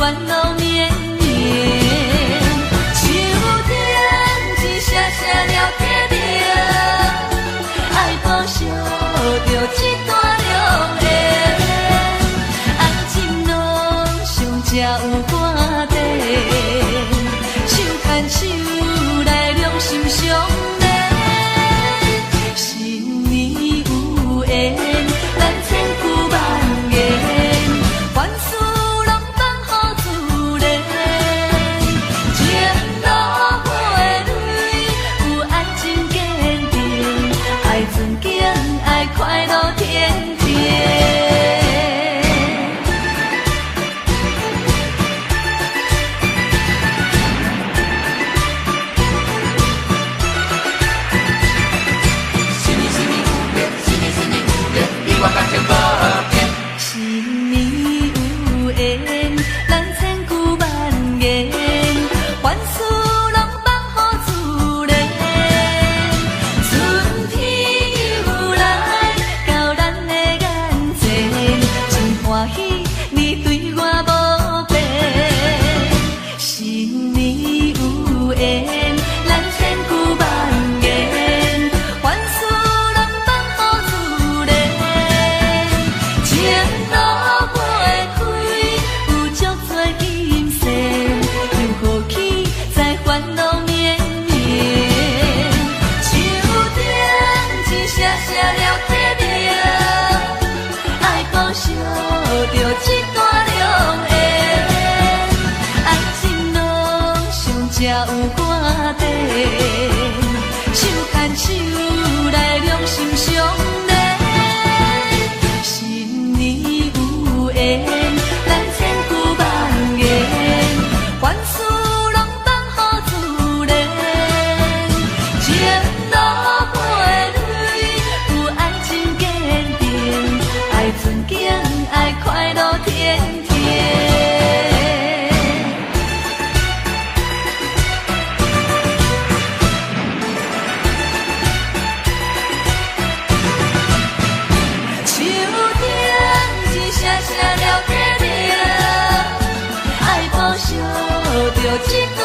烦恼绵绵。手顶一声声了天亮，爱报偿着这段良缘。红尘路上才有汗地，手牵手来两心相连。新年有缘，咱千句万言，凡事拢放乎自然。前路花蕊有爱真坚定，爱尊敬，爱快乐天天。新年有缘，咱千句万言，凡事拢放乎自然。春天又来到咱的眼前，真欢喜你对我无变。新年有缘，咱千句万言，凡事拢放乎自然。前路花开有足多阴线，又何起再烦恼绵绵。手顶一声声了天亮，爱报偿着这段良缘。爱情路上才有汗地，手牵手来两心相连。新年有缘，咱千句万言，凡事拢放乎自然。前路花蕊有爱真坚定，爱尊敬，爱快乐天天。手顶一声声了天亮，爱报偿着这段